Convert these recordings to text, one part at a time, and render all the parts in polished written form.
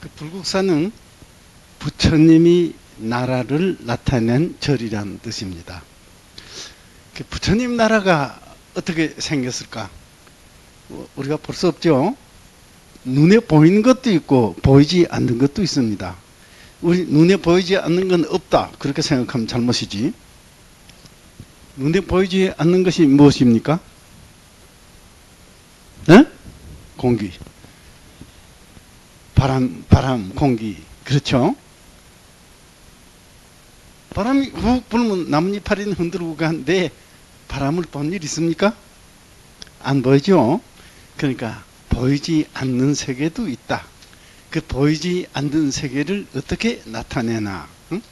그 불국사는 부처님이 나라를 나타낸 절이라는 뜻입니다. 그 부처님 나라가 어떻게 생겼을까? 우리가 볼 수 없죠. 눈에 보이는 것도 있고 보이지 않는 것도 있습니다. 우리 눈에 보이지 않는 건 없다 그렇게 생각하면 잘못이지. 눈에 보이지 않는 것이 무엇입니까? 네? 공기, 바람, 공기. 그렇죠? 바람이 훅 불면 나뭇잎파리는 흔들고 가는데 바람을 본 일 있습니까? 안 보이죠? 그러니까 보이지 않는 세계도 있다. 그 보이지 않는 세계를 어떻게 나타내나? 응?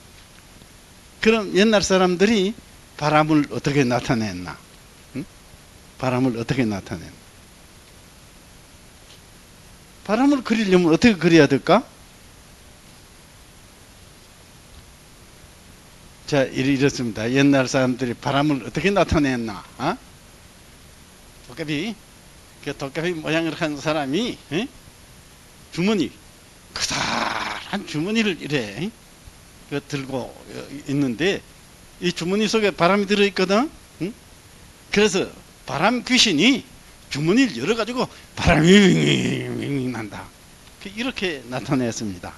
그럼 옛날 사람들이 바람을 어떻게 나타냈나? 응? 바람을 어떻게 나타냈나? 바람을 그리려면 어떻게 그려야 될까? 자, 이렇습니다. 옛날 사람들이 바람을 어떻게 나타냈나? 어? 도깨비 모양을 한 사람이 주머니, 커다란 주머니를 이래 들고 있는데 이 주머니 속에 바람이 들어있거든. 응? 그래서 바람 귀신이 주머니를 열어가지고 바람이 윙윙 난다. 이렇게 나타냈습니다.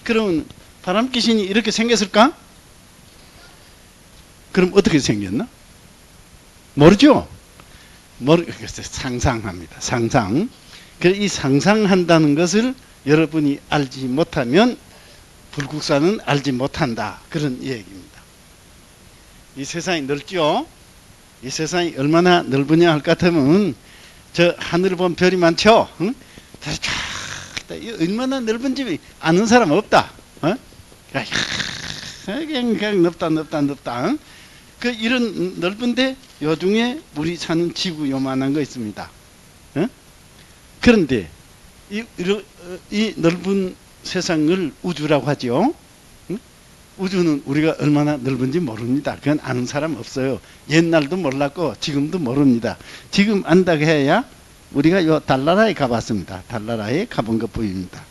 그러면 바람 귀신이 이렇게 생겼을까? 그럼 어떻게 생겼나? 모르죠? 상상합니다. 상상. 이 상상한다는 것을 여러분이 알지 못하면 불국사는 알지 못한다. 그런 얘기입니다. 이 세상이 넓죠? 이 세상이 얼마나 넓으냐 할 것 같으면 저 하늘을 보면 별이 많죠? 응? 얼마나 넓은 집이 아는 사람 없다. 어? 그냥 넓다. 응? 이런 넓은데 요중에 우리 사는 지구 요만한 거 있습니다. 어? 그런데 이 넓은 세상을 우주라고 하죠. 응? 우주는 우리가 얼마나 넓은지 모릅니다. 그건 아는 사람 없어요. 옛날도 몰랐고 지금도 모릅니다. 지금 안다고 해야 우리가 요 달나라에 가봤습니다. 달나라에 가본 것 뿐입니다.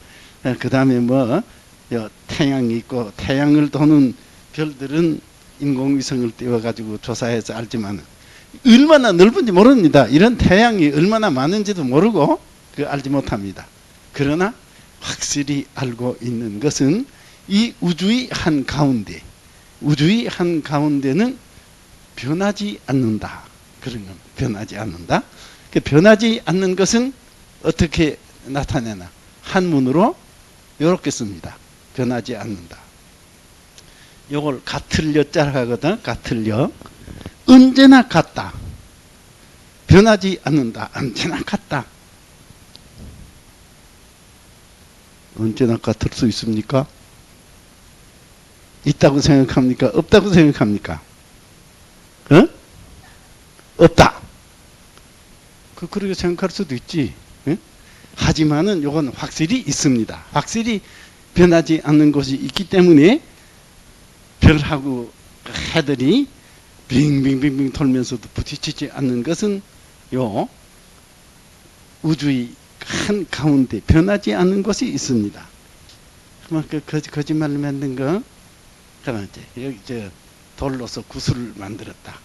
그 다음에 요 태양이 있고 태양을 도는 별들은 인공위성을 띄워가지고 조사해서 알지만 얼마나 넓은지 모릅니다. 이런 태양이 얼마나 많은지도 모르고 알지 못합니다. 그러나 확실히 알고 있는 것은 이 우주의 한가운데, 우주의 한가운데는 변하지 않는다. 그런 건 변하지 않는다. 변하지 않는 것은 어떻게 나타내나? 한문으로 이렇게 씁니다. 변하지 않는다. 요걸 같을 여자라고 하거든. 같을 여. 언제나 같다. 변하지 않는다. 언제나 같다. 언제나 같을 수 있습니까? 있다고 생각합니까? 없다고 생각합니까? 어? 없다. 그렇게 생각할 수도 있지. 예? 하지만은 요건 확실히 있습니다. 확실히 변하지 않는 것이 있기 때문에 별하고 해들이 빙빙빙빙 돌면서도 부딪히지 않는 것은 요 우주의 한 가운데 변하지 않는 것이 있습니다. 그만 거짓말을 만든 거, 그러면 여기 돌로서 구슬을 만들었다.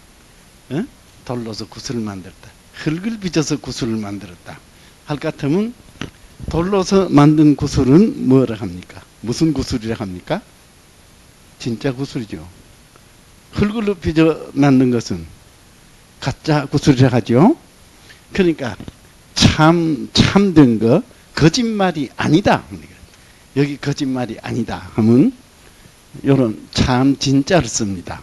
어? 돌로서 구슬을 만들었다. 흙을 빚어서 구슬을 만들었다. 할 것 같으면 돌로서 만든 구슬은 뭐라 합니까? 무슨 구슬이라 합니까? 진짜 구슬이죠. 흙으로 빚어 만든 것은 가짜 구슬이라 하죠. 그러니까 참된 거, 거짓말이 아니다. 여기 거짓말이 아니다 하면 요런 참 진짜를 씁니다.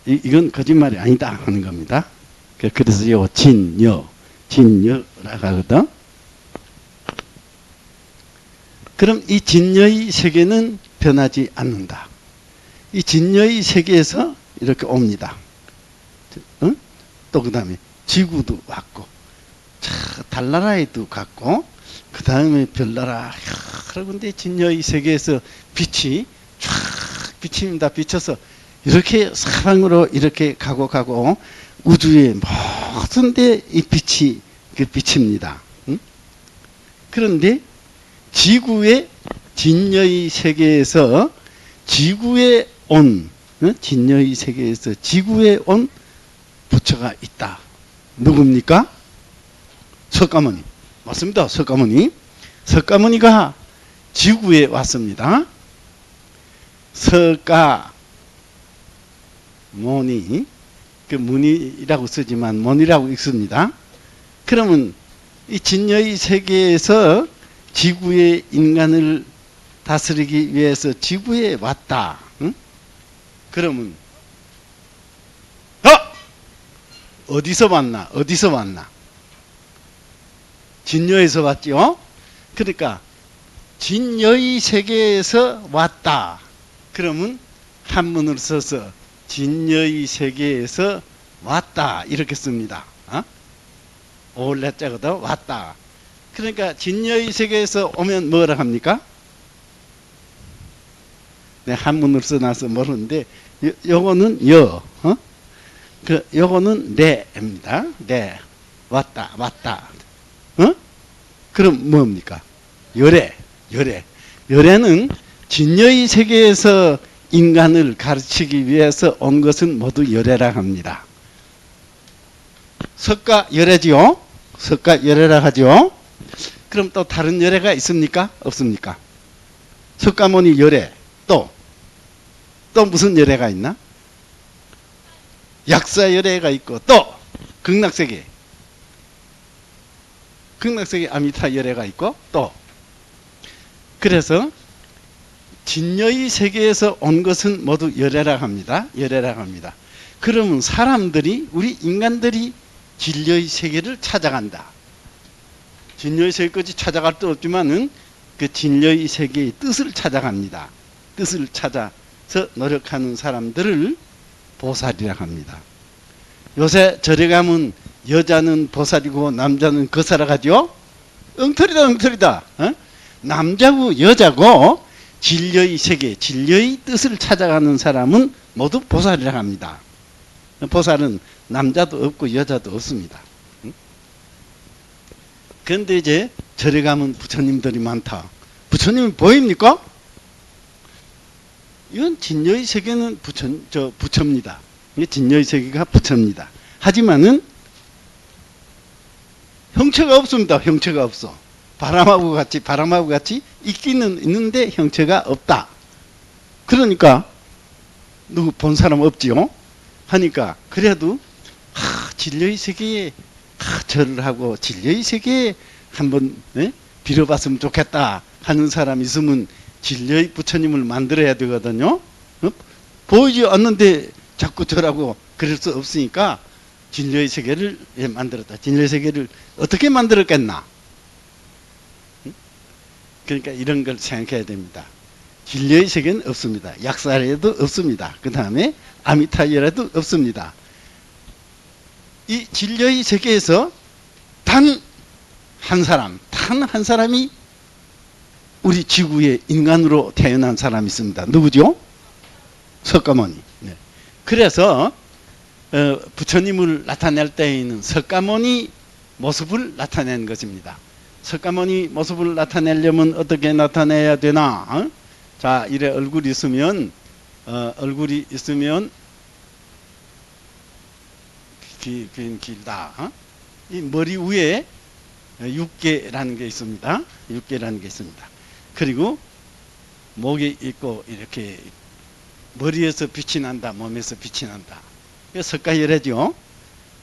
이건 거짓말이 아니다 하는 겁니다. 그래서 요 진여라고 하거든. 그럼 이 진여의 세계는 변하지 않는다. 이 진여의 세계에서 이렇게 옵니다. 어? 또 그 다음에 지구도 왔고, 달나라에도 갔고, 그 다음에 별나라 여러 군데 진여의 세계에서 빛이 쫙 비칩니다. 비쳐서 이렇게 사방으로 이렇게 가고 우주의 모든 데 이 빛이 비칩니다. 응? 그런데 지구의 진여의 세계에서 지구에 온 진여의 세계에서 지구에 온 부처가 있다. 누굽니까? 석가모니. 맞습니다. 석가모니. 석가모니가 지구에 왔습니다. 석가모니, 그 문이라고 쓰지만 모니라고 읽습니다. 그러면 이 진여의 세계에서 지구의 인간을 다스리기 위해서 지구에 왔다. 응? 그러면 어디서 왔나? 어디서 왔나? 진여에서 왔죠. 그러니까 진여의 세계에서 왔다. 그러면 한문을 써서 진여의 세계에서 왔다 이렇게 씁니다. 올레자거든 왔다. 그러니까 진여의 세계에서 오면 뭐라 합니까? 네, 한문을 써놔서 모르는데 요거는 요거는 네입니다. 네. 왔다. 그럼 뭡니까? 열애는 진여의 세계에서 인간을 가르치기 위해서 온 것은 모두 열애라 합니다. 석가열애지요? 석가열애라 하죠? 그럼 또 다른 열애가 있습니까? 없습니까? 석가모니 열애, 또 무슨 열애가 있나? 약사열애가 있고, 또 극락세계 아미타 열애가 있고, 또 그래서 진여의 세계에서 온 것은 모두 열애라 합니다. 열애라 합니다. 그러면 사람들이, 우리 인간들이 진여의 세계를 찾아간다. 진여의 세계까지 찾아갈 수 없지만은 그 진여의 세계의 뜻을 찾아갑니다. 뜻을 찾아서 노력하는 사람들을 보살이라 합니다. 요새 절에 가면 여자는 보살이고 남자는 거사라 하죠? 엉터리다. 남자고 여자고 진려의 세계, 진려의 뜻을 찾아가는 사람은 모두 보살이라 합니다. 보살은 남자도 없고 여자도 없습니다. 그런데 이제 절에 가면 부처님들이 많다. 부처님이 보입니까? 이건 진여의 세계는 부처입니다. 이게 진여의 세계가 부처입니다. 하지만은 형체가 없습니다. 형체가 없어. 바람하고 같이 있기는 있는데 형체가 없다. 그러니까 누구 본 사람 없지요? 하니까 그래도 진여의 세계에 절을 하고 진여의 세계에 한번 빌어봤으면 좋겠다 하는 사람 있으면 진여의 부처님을 만들어야 되거든요. 보이지 않는데 자꾸 절하고 그럴 수 없으니까 진여의 세계를 만들었다. 진여의 세계를 어떻게 만들었겠나? 그러니까 이런 걸 생각해야 됩니다. 진여의 세계는 없습니다. 약사에도 없습니다. 그 다음에 아미타열에도 없습니다. 이 진여의 세계에서 단 한 사람이 우리 지구에 인간으로 태어난 사람이 있습니다. 누구죠? 석가모니. 네. 그래서 부처님을 나타낼 때에는 석가모니 모습을 나타낸 것입니다. 석가모니 모습을 나타내려면 어떻게 나타내야 되나? 자, 이래 얼굴이 있으면 길다. 이 머리 위에 육계라는 게 있습니다. 그리고 목이 있고 이렇게 머리에서 빛이 난다. 몸에서 빛이 난다. 석가열애죠.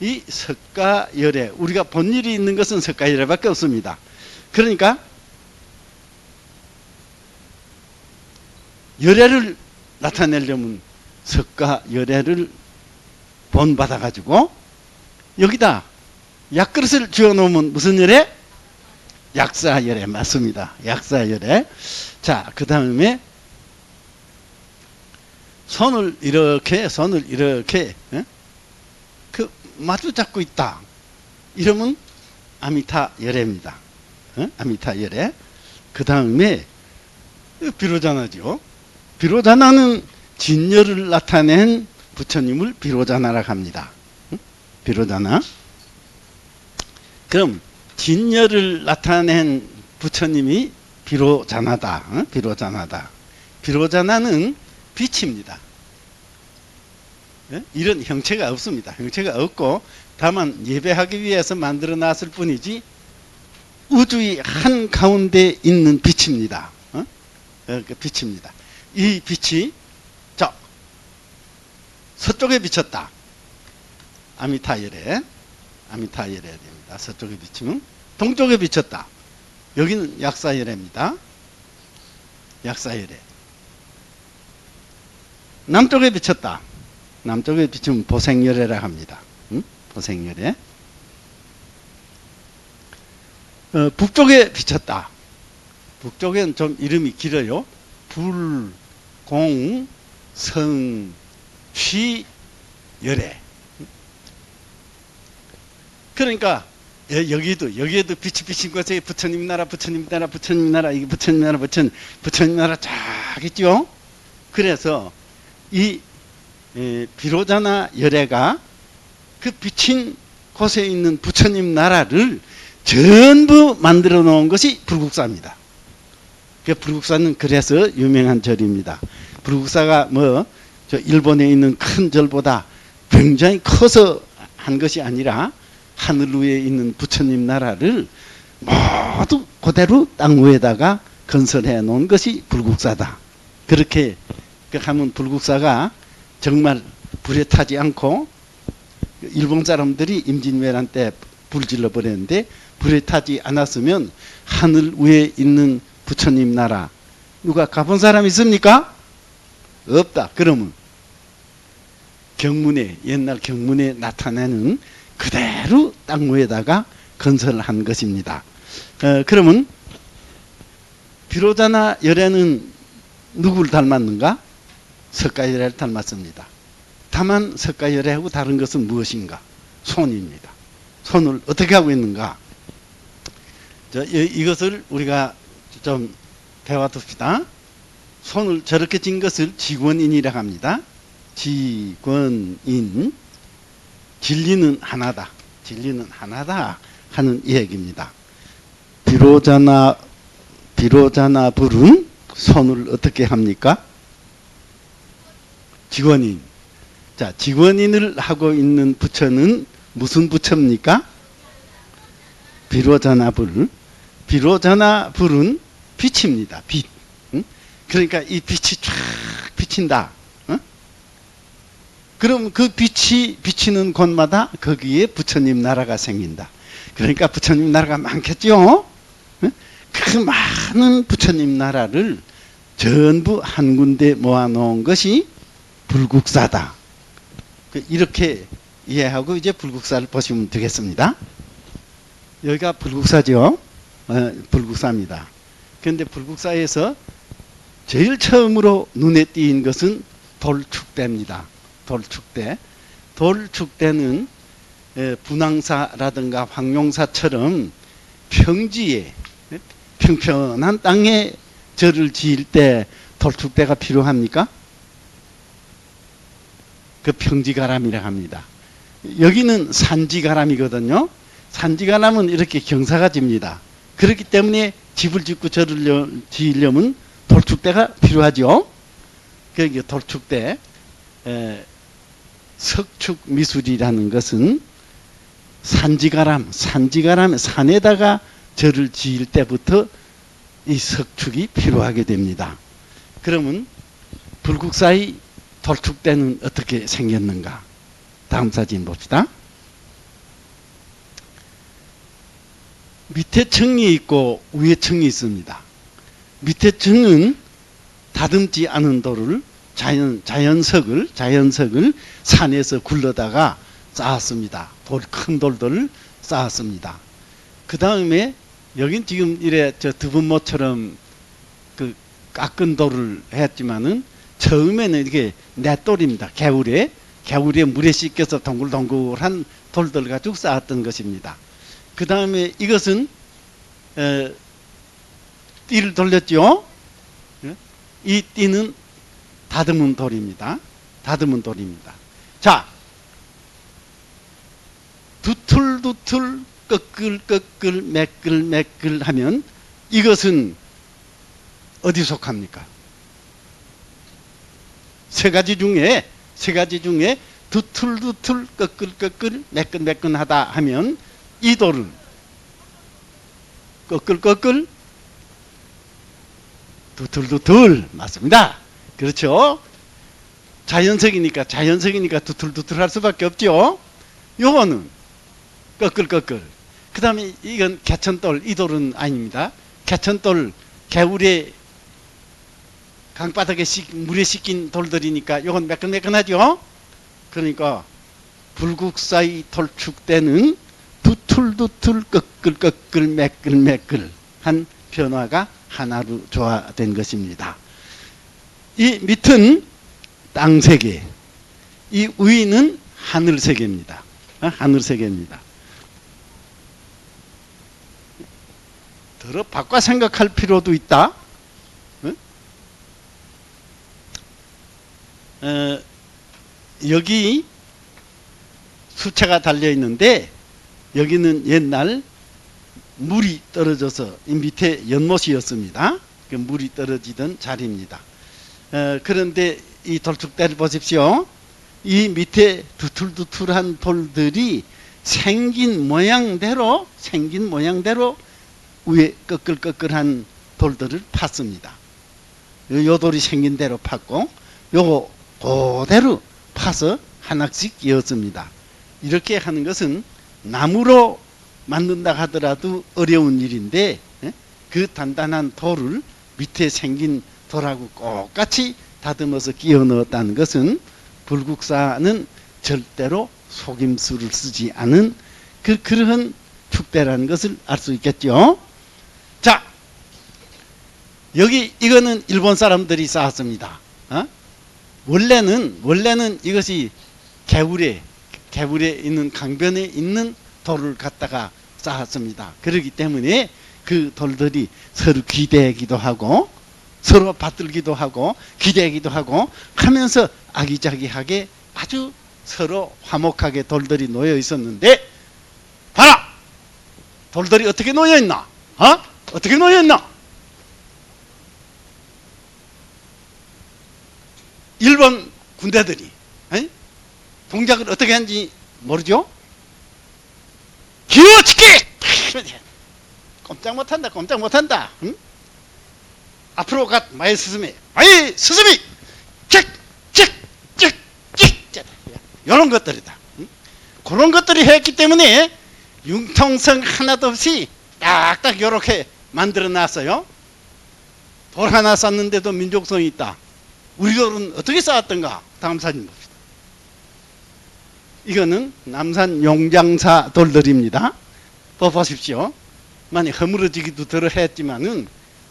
이 석가열애, 우리가 본 일이 있는 것은 석가열애밖에 없습니다. 그러니까 열애를 나타내려면 석가열애를 본받아 가지고 여기다 약그릇을 쥐어놓으면 무슨 열애? 약사열애. 맞습니다. 약사열애. 자, 그 다음에 손을 이렇게 마주 잡고 있다. 이러면 아미타열애입니다. 아미타열애. 그 다음에 비로자나죠. 비로자나는 진여를 나타낸 부처님을 비로자나라고 합니다. 비로자나. 그럼 진열을 나타낸 부처님이 비로자나다. 비로자나다. 비로자나는 빛입니다. 이런 형체가 없습니다. 형체가 없고 다만 예배하기 위해서 만들어 놨을 뿐이지 우주의 한가운데 있는 빛입니다. 그 빛입니다. 이 빛이 자 서쪽에 비쳤다. 아미타열에 됩니다. 서쪽에 비치면 동쪽에 비쳤다. 여기는 약사열애입니다. 약사열애. 남쪽에 비쳤다. 남쪽에 비치면 보생열애라 합니다. 보생열애. 북쪽에 비쳤다. 북쪽에는 좀 이름이 길어요. 불, 공, 성, 쉬, 열애. 그러니까 여기에도 빛이 비친 곳에 부처님 나라, 부처님 나라, 부처님 나라, 이게 부처님 나라, 부처님 나라 쫙 있죠. 그래서 이 비로자나 열애가 그 비친 곳에 있는 부처님 나라를 전부 만들어 놓은 것이 불국사입니다. 그 불국사는 그래서 유명한 절입니다. 불국사가 저 일본에 있는 큰 절보다 굉장히 커서 한 것이 아니라 하늘 위에 있는 부처님 나라를 모두 그대로 땅 위에다가 건설해 놓은 것이 불국사다. 그렇게 하면 불국사가 정말 불에 타지 않고 일본 사람들이 임진왜란 때 불 질러 버렸는데 불에 타지 않았으면 하늘 위에 있는 부처님 나라 누가 가본 사람 있습니까? 없다. 그러면 경문에 옛날 경문에 나타내는 그대로 땅 위에다가 건설한 것입니다. 그러면 비로자나 열애는 누구를 닮았는가? 석가열애를 닮았습니다. 다만 석가열애하고 다른 것은 무엇인가? 손입니다. 손을 어떻게 하고 있는가? 이것을 우리가 좀 배워둡시다. 손을 저렇게 진 것을 지권인이라고 합니다. 지권인. 진리는 하나다. 진리는 하나다 하는 이야기입니다. 비로자나 불은 손을 어떻게 합니까? 지권인. 자, 지권인을 하고 있는 부처는 무슨 부처입니까? 비로자나 불. 비로자나 불은 빛입니다. 빛. 그러니까 이 빛이 쫙 비친다. 그럼 그 빛이 비치는 곳마다 거기에 부처님 나라가 생긴다. 그러니까 부처님 나라가 많겠죠? 그 많은 부처님 나라를 전부 한 군데 모아놓은 것이 불국사다. 이렇게 이해하고 이제 불국사를 보시면 되겠습니다. 여기가 불국사죠. 불국사입니다. 그런데 불국사에서 제일 처음으로 눈에 띄인 것은 돌축대입니다. 돌축대. 돌축대는 분황사라든가 황룡사처럼 평지에 평평한 땅에 절을 지을 때 돌축대가 필요합니까? 그 평지가람이라고 합니다. 여기는 산지가람이거든요. 산지가람은 이렇게 경사가 집니다. 그렇기 때문에 집을 짓고 절을 지으려면 돌축대가 필요하죠. 그러니까 돌축대. 석축미술이라는 것은 산지가람, 산에다가 절을 지을 때부터 이 석축이 필요하게 됩니다. 그러면 불국사의 돌축대는 어떻게 생겼는가? 다음 사진 봅시다. 밑에 층이 있고 위에 층이 있습니다. 밑에 층은 다듬지 않은 돌을 자연석을 산에서 굴러다가 쌓았습니다. 큰 돌들을 쌓았습니다. 그 다음에 여긴 지금 이래 드분모처럼 그 깎은 돌을 했지만은 처음에는 이게 냇돌입니다. 겨울에 물에 씻겨서 동글동글한 돌들 가지고 쌓았던 것입니다. 그 다음에 이것은 띠를 돌렸죠. 이 띠는 다듬은 돌입니다. 다듬은 돌입니다. 자, 두툴두툴 꺼끌 매끌 하면 이것은 어디 속합니까? 세 가지 중에 두툴 꺼끌 매끈하다 하면 이 돌은 꺼끌 두툴 맞습니다. 그렇죠? 자연석이니까 두툴 할 수밖에 없죠. 요거는 꺼끌 그 다음에 이건 개천돌, 이 돌은 아닙니다. 개천돌 개울에 강바닥에 물에 씻긴 돌들이니까 요건 매끈하죠. 그러니까 불국사의 돌축대는 두툴 꺼끌 매끌 한 변화가 하나로 조화된 것입니다. 이 밑은 땅세계, 이 위는 하늘세계입니다. 하늘세계입니다. 더러 바꿔 생각할 필요도 있다. 여기 수채가 달려 있는데 여기는 옛날 물이 떨어져서 이 밑에 연못이었습니다. 그 물이 떨어지던 자리입니다. 그런데 이 돌축대를 보십시오. 이 밑에 두툴한 돌들이 생긴 모양대로 위에 꺼끌한 돌들을 팠습니다. 요 돌이 생긴 대로 팠고 요거 그대로 파서 하나씩 이었습니다. 이렇게 하는 것은 나무로 만든다 하더라도 어려운 일인데 그 단단한 돌을 밑에 생긴 돌하고 똑같이 다듬어서 끼워 넣었다는 것은 불국사는 절대로 속임수를 쓰지 않은 그러한 축대라는 것을 알 수 있겠죠. 자, 여기 이거는 일본 사람들이 쌓았습니다. 원래는 이것이 개울에 있는 강변에 있는 돌을 갖다가 쌓았습니다. 그렇기 때문에 그 돌들이 서로 기대기도 하고 서로 받들기도 하고 기대기도 하고 하면서 아기자기하게 아주 서로 화목하게 돌들이 놓여 있었는데 봐라! 돌들이 어떻게 놓여 있나? 어떻게 놓여 있나? 일본 군대들이 동작을 어떻게 하는지 모르죠? 기어치기! 꼼짝 못한다. 응? 앞으로 마이 스스미 이런 것들이다. 응? 그런 것들이 했기 때문에 융통성 하나도 없이 딱딱 이렇게 만들어 놨어요. 돌 하나 쌓는데도 민족성이 있다. 우리 돌은 어떻게 쌓았던가? 다음 사진 봅시다. 이거는 남산 용장사 돌들입니다. 보십시오. 많이 허물어지기도 덜 했지만은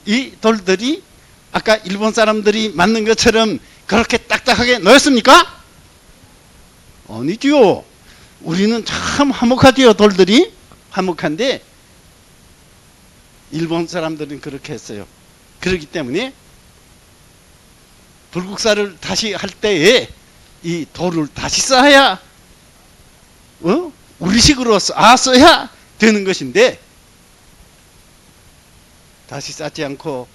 이 돌들이 아까 일본 사람들이 만든 것처럼 그렇게 딱딱하게 놓였습니까? 아니지요. 우리는 참 화목하지요. 돌들이 화목한데 일본 사람들은 그렇게 했어요. 그렇기 때문에 불국사를 다시 할 때에 이 돌을 다시 쌓아야 우리식으로 써야 되는 것인데 다시 쌓지 않고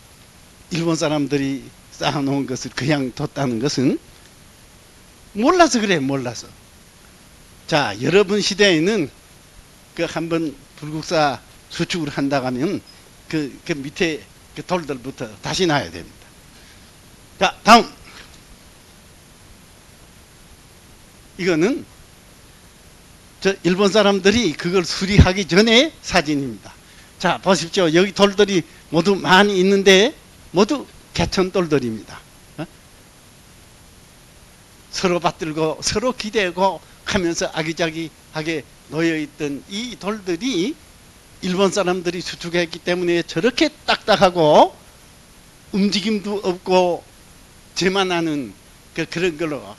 일본 사람들이 쌓아놓은 것을 그냥 뒀다는 것은 몰라서 그래. 몰라서. 자, 여러분 시대에는 그 한번 불국사 수축을 한다고 하면 그 밑에 그 돌들부터 다시 놔야 됩니다. 자, 다음. 이거는 저 일본 사람들이 그걸 수리하기 전에 사진입니다. 자, 보십시오. 여기 돌들이 모두 많이 있는데 모두 개천돌들입니다. 서로 받들고 서로 기대고 하면서 아기자기하게 놓여있던 이 돌들이 일본 사람들이 수축했기 때문에 저렇게 딱딱하고 움직임도 없고 재만 하는 그런 걸로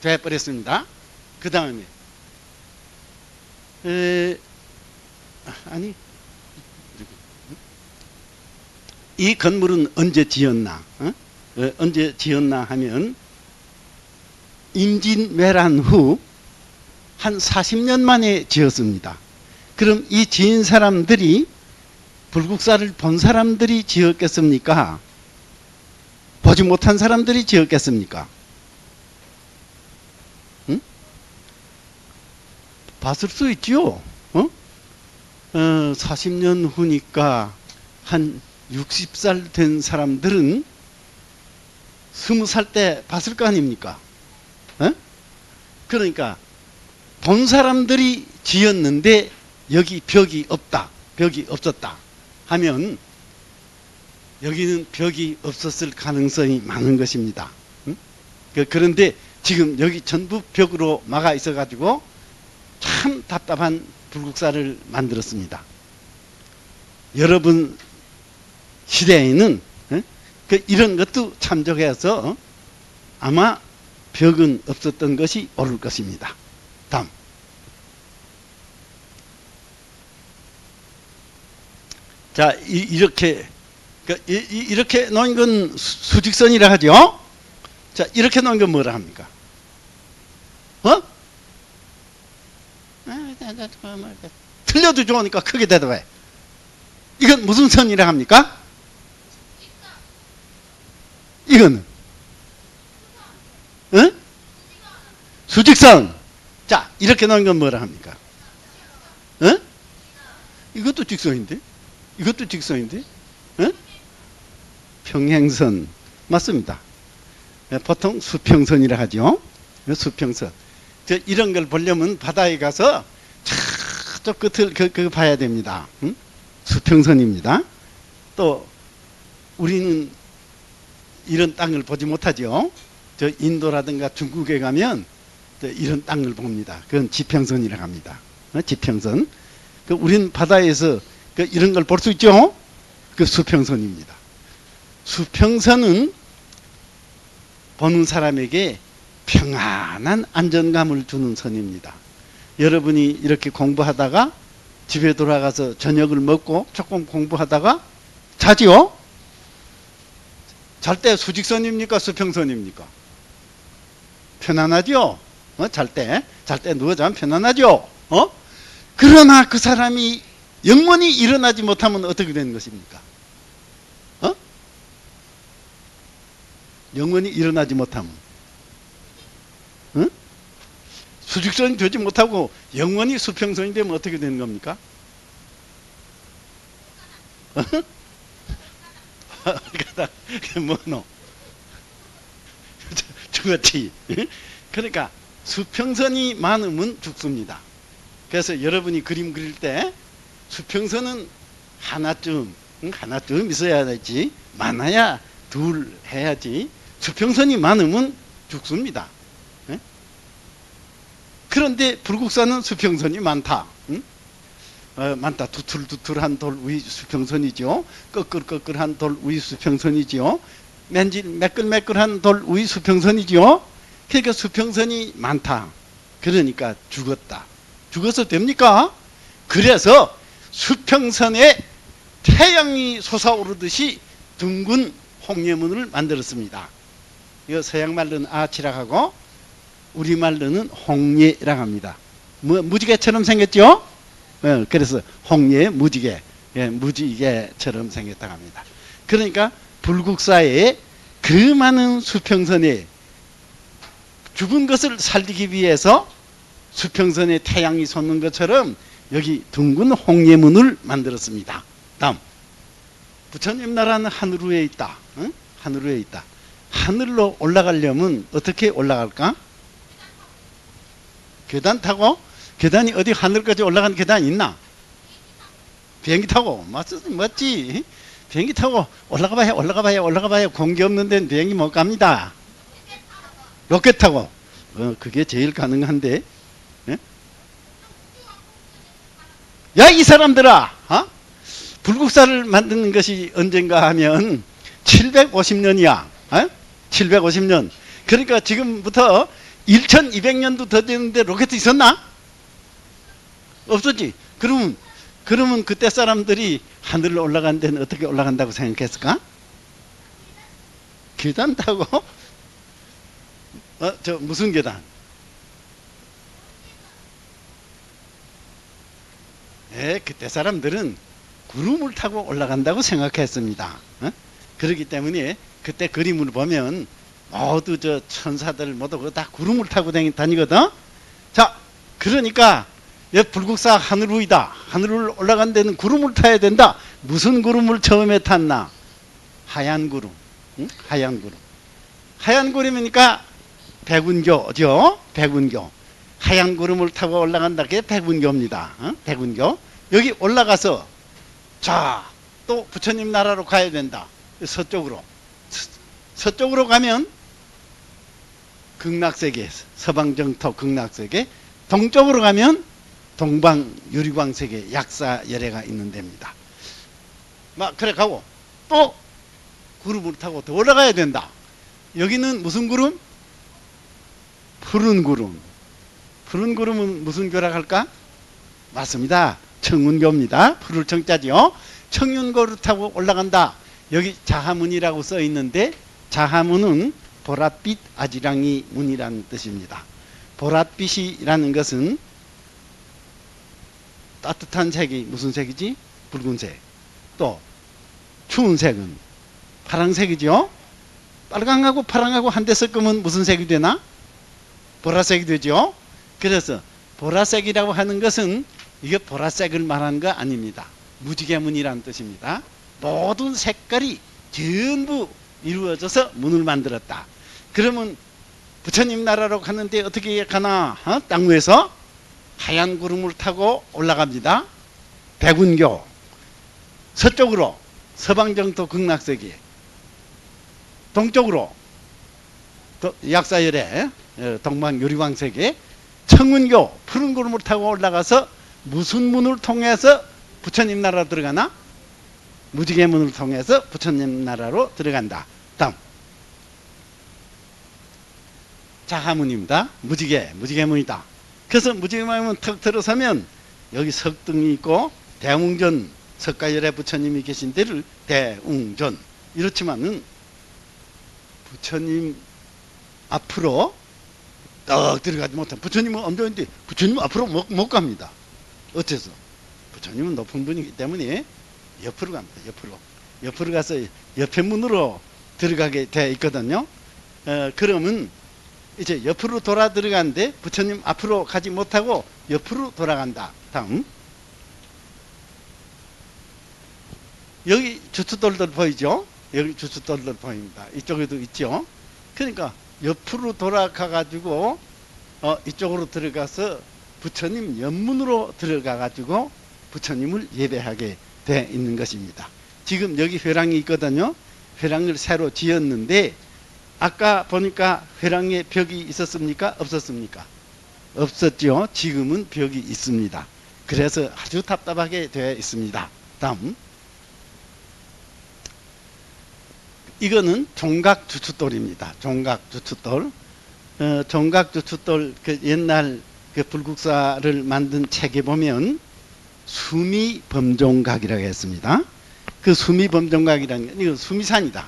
돼버렸습니다. 그 다음에 이 건물은 언제 지었나? 언제 지었나 하면 임진왜란 후 한 40년 만에 지었습니다. 그럼 이 지은 사람들이 불국사를 본 사람들이 지었겠습니까? 보지 못한 사람들이 지었겠습니까? 응? 봤을 수 있지요. 40년 후니까 한 60살 된 사람들은 20살 때 봤을 거 아닙니까? 그러니까 본 사람들이 지었는데 여기 벽이 없다, 벽이 없었다 하면 여기는 벽이 없었을 가능성이 많은 것입니다. 그런데 지금 여기 전부 벽으로 막아 있어 가지고 참 답답한 불국사를 만들었습니다. 여러분 시대에는 이런 것도 참조해서 아마 벽은 없었던 것이 옳을 것입니다. 다음. 자, 이렇게 놓은 건 수직선이라 하죠. 자, 이렇게 놓은 건 뭐라 합니까? 틀려도 좋으니까 크게 대답해. 이건 무슨 선이라 합니까? 이거는 수직선. 자, 이렇게 놓은 건 뭐라 합니까? 이것도 직선인데? 이것도 직선인데? 평행선. 맞습니다. 보통 수평선이라 하죠. 수평선. 이런 걸 보려면 바다에 가서 저쪽 끝을 그거 봐야 됩니다. 수평선입니다. 또 우리는 이런 땅을 보지 못하죠. 저 인도라든가 중국에 가면 이런 땅을 봅니다. 그건 지평선이라고 합니다. 지평선. 우리는 바다에서 이런 걸 볼 수 있죠. 그 수평선입니다. 수평선은 보는 사람에게 평안한 안정감을 주는 선입니다. 여러분이 이렇게 공부하다가 집에 돌아가서 저녁을 먹고 조금 공부하다가 자지요? 잘 때 수직선입니까? 수평선입니까? 편안하죠? 잘 때 누워 자면 편안하죠? 그러나 그 사람이 영원히 일어나지 못하면 어떻게 되는 것입니까? 영원히 일어나지 못하면 수직선이 되지 못하고 영원히 수평선이 되면 어떻게 되는 겁니까? 뭐노? 죽었지. 그러니까 수평선이 많으면 죽습니다. 그래서 여러분이 그림 그릴 때 수평선은 하나쯤 있어야 되지, 많아야 둘 해야지. 수평선이 많으면 죽습니다. 그런데 불국사는 수평선이 많다. 많다. 두툴두툴한 돌 위 수평선이죠. 꺼끌꺼끌한 돌 위 수평선이죠. 매끌매끌한 돌 위 수평선이죠. 그러니까 수평선이 많다. 그러니까 죽었다. 죽어서 됩니까? 그래서 수평선에 태양이 솟아오르듯이 둥근 홍예문을 만들었습니다. 이거 서양 말로는 아치라고 하고 우리 말로는 홍예라고 합니다. 무지개처럼 생겼죠? 그래서 홍예, 무지개, 무지개처럼 생겼다고 합니다. 그러니까 불국사에 그 많은 수평선에 죽은 것을 살리기 위해서 수평선에 태양이 솟는 것처럼 여기 둥근 홍예문을 만들었습니다. 다음. 부처님 나라는 하늘 위에 있다. 하늘 위에 있다. 하늘로 올라가려면 어떻게 올라갈까? 계단 타고? 계단이 어디 하늘까지 올라가는 계단이 있나? 비행기 타고. 맞지? 비행기 타고 올라가봐야 공기 없는 데는 비행기 못 갑니다. 로켓 타고. 그게 제일 가능한데. 야, 이 사람들아! 불국사를 만드는 것이 언젠가 하면 750년이야. 750년. 그러니까 지금부터 1200년도 더 되는데 로켓 있었나? 없었지. 그러면 그때 사람들이 하늘로 올라간 데는 어떻게 올라간다고 생각했을까? 계단 타고? 무슨 계단? 그때 사람들은 구름을 타고 올라간다고 생각했습니다. 그렇기 때문에 그때 그림을 보면 모두 저 천사들 모두 다 구름을 타고 다니거든. 자, 그러니까 불국사 하늘 위다. 하늘을 올라간 데는 구름을 타야 된다. 무슨 구름을 처음에 탔나? 하얀 구름. 하얀 구름. 하얀 구름이니까 백운교죠. 백운교. 하얀 구름을 타고 올라간다. 그게 백운교입니다. 백운교. 여기 올라가서 자, 또 부처님 나라로 가야 된다. 서쪽으로. 서쪽으로 가면 극락세계, 서방정토 극락세계, 동쪽으로 가면 동방유리광세계 약사열애가 있는 데입니다. 막 그래 가고 또 구름을 타고 더 올라가야 된다. 여기는 무슨 구름? 푸른 구름. 푸른 구름은 무슨 교라 할까? 맞습니다. 청운교입니다. 푸를 청자지요. 청운교를 타고 올라간다. 여기 자하문이라고 써 있는데 자하문은 보랏빛 아지랑이 문이라는 뜻입니다. 보랏빛이라는 것은 따뜻한 색이 무슨 색이지? 붉은색. 또 추운 색은 파란색이죠. 빨강하고 파랑하고 한 대 섞으면 무슨 색이 되나? 보라색이 되죠. 그래서 보라색이라고 하는 것은 이게 보라색을 말하는 거 아닙니다. 무지개문이라는 뜻입니다. 모든 색깔이 전부 이루어져서 문을 만들었다. 그러면 부처님 나라로 가는데 어떻게 가나? 땅 위에서 하얀 구름을 타고 올라갑니다. 백운교. 서쪽으로 서방정토 극락세계. 동쪽으로 약사열애 동방유리광세계. 청운교 푸른 구름을 타고 올라가서 무슨 문을 통해서 부처님 나라로 들어가나? 무지개 문을 통해서 부처님 나라로 들어간다. 다음 자하문입니다. 무지개 문이다. 그래서 무지개 문을 턱 들어서면 여기 석등이 있고 대웅전 석가열애 부처님이 계신 데를 대웅전. 이렇지만은 부처님 앞으로 딱 들어가지 못한 부처님은 언제인데 부처님은 앞으로 못 갑니다. 어째서? 부처님은 높은 분이기 때문에 옆으로 갑니다. 옆으로 가서 옆에 문으로 들어가게 되어 있거든요. 그러면 이제 옆으로 돌아 들어가는데 부처님 앞으로 가지 못하고 옆으로 돌아간다. 다음 여기 주춧돌들 보이죠? 여기 주춧돌들 보입니다. 이쪽에도 있죠? 그러니까 옆으로 돌아가 가지고 이쪽으로 들어가서 부처님 옆문으로 들어가 가지고 부처님을 예배하게 돼 있는 것입니다. 지금 여기 회랑이 있거든요. 회랑을 새로 지었는데 아까 보니까 회랑에 벽이 있었습니까? 없었습니까? 없었죠. 지금은 벽이 있습니다. 그래서 아주 답답하게 되어 있습니다. 다음 이거는 종각주춧돌입니다. 종각주춧돌. 종각주춧돌 그 옛날 그 불국사를 만든 책에 보면 수미범종각이라고 했습니다. 그 수미범종각이라는 게 이거 수미산이다.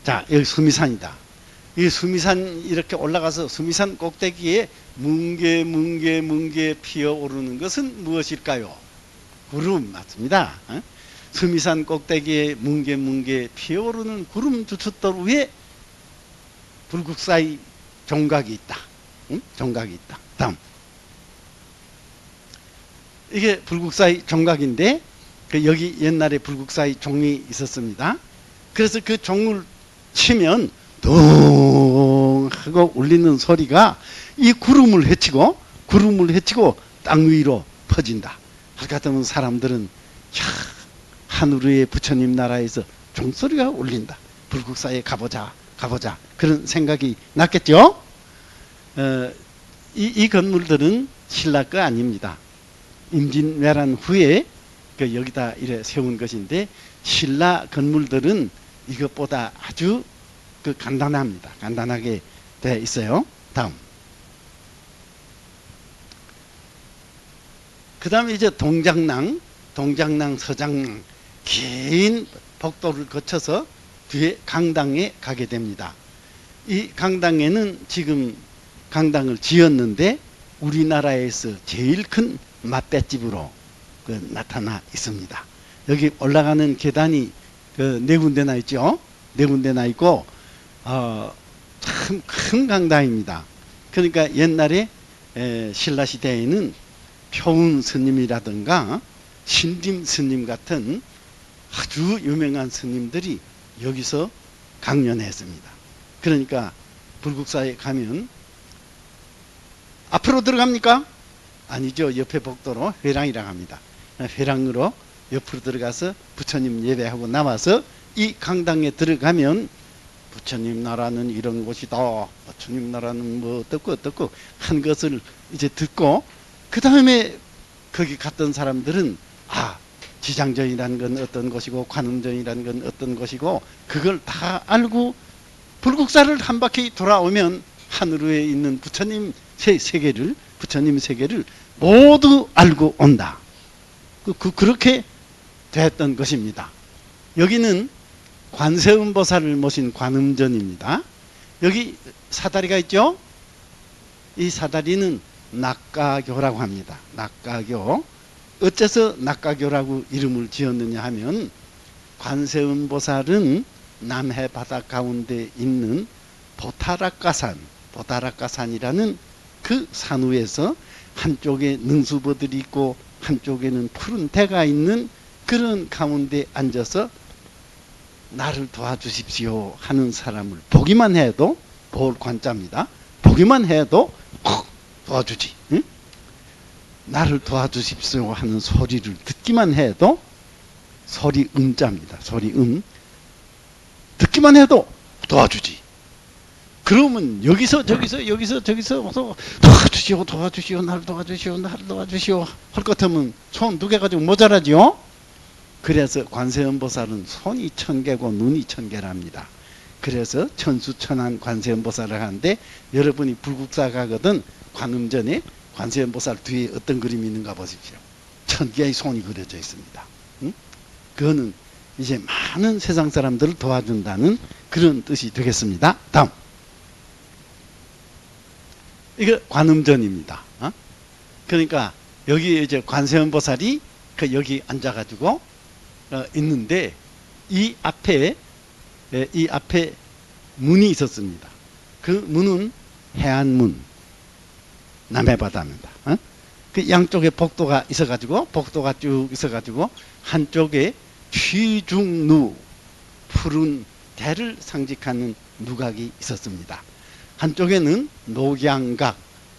자, 여기 수미산이다. 이 수미산 이렇게 올라가서 수미산 꼭대기에 뭉게 피어오르는 것은 무엇일까요? 구름 맞습니다. 수미산 꼭대기에 뭉게 피어오르는 구름 주춧돌 위에 불국사의 종각이 있다. 종각이 있다. 다음 이게 불국사의 종각인데 여기 옛날에 불국사의 종이 있었습니다. 그래서 그 종을 치면 동 하고 울리는 소리가 이 구름을 헤치고 땅 위로 퍼진다. 할 같으면 사람들은 하늘 위에 부처님 나라에서 종소리가 울린다. 불국사에 가보자 그런 생각이 났겠죠. 이 건물들은 신라 거 아닙니다. 임진왜란 후에 여기다 이래 세운 것인데 신라 건물들은 이것보다 아주 간단합니다. 간단하게 되어 있어요. 다음 그 다음에 이제 동장랑 서장랑 긴 복도를 거쳐서 뒤에 강당에 가게 됩니다. 이 강당에는 지금 강당을 지었는데 우리나라에서 제일 큰 맛배집으로 나타나 있습니다. 여기 올라가는 계단이 네 군데나 있죠. 네 군데나 있고 참 큰 강당입니다. 그러니까 옛날에 신라 시대에는 표운 스님이라든가 신림 스님 같은 아주 유명한 스님들이 여기서 강연했습니다. 그러니까 불국사에 가면 앞으로 들어갑니까? 아니죠. 옆에 복도로 회랑이라고 합니다. 회랑으로 옆으로 들어가서 부처님 예배하고 나와서 이 강당에 들어가면 부처님 나라는 이런 곳이다. 부처님 나라는 뭐 어떻고 한 것을 이제 듣고 그 다음에 거기 갔던 사람들은 지장전이라는 건 어떤 것이고 관음전이라는 건 어떤 것이고 그걸 다 알고 불국사를 한 바퀴 돌아오면 하늘에 있는 부처님 세계를 모두 알고 온다. 그렇게 됐던 것입니다. 여기는 관세음보살을 모신 관음전입니다. 여기 사다리가 있죠? 이 사다리는 낙가교라고 합니다. 낙가교. 어째서 낙가교라고 이름을 지었느냐 하면 관세음보살은 남해 바다 가운데 있는 보타락가산이라는 그 산 위에서 한쪽에 능수보들이 있고 한쪽에는 푸른 대가 있는 그런 가운데 앉아서 나를 도와주십시오 하는 사람을 보기만 해도 보울관자입니다. 보기만 해도 도와주지. 응? 나를 도와주십시오 하는 소리를 듣기만 해도 소리 음자입니다. 소리 듣기만 해도 도와주지. 그러면 여기서 저기서 도와주시오 나를 도와주시오 할 것 같으면 손 2개 가지고 모자라지요. 그래서 관세음보살은 손이 1000개고 눈이 1000개랍니다. 그래서 천수천안 관세음보살을 하는데 여러분이 불국사 가거든 관음전에 관세음보살 뒤에 어떤 그림이 있는가 보십시오. 1000개의 손이 그려져 있습니다. 응? 그거는 이제 많은 세상 사람들을 도와준다는 그런 뜻이 되겠습니다. 다음. 이거 관음전입니다. 그러니까 여기 이제 관세음보살이 여기 앉아가지고 있는데 이 앞에 문이 있었습니다. 그 문은 해안문, 남해바다입니다. 그 양쪽에 복도가 쭉 있어가지고 한쪽에 취중누, 푸른 대를 상징하는 누각이 있었습니다. 한쪽에는 녹양각,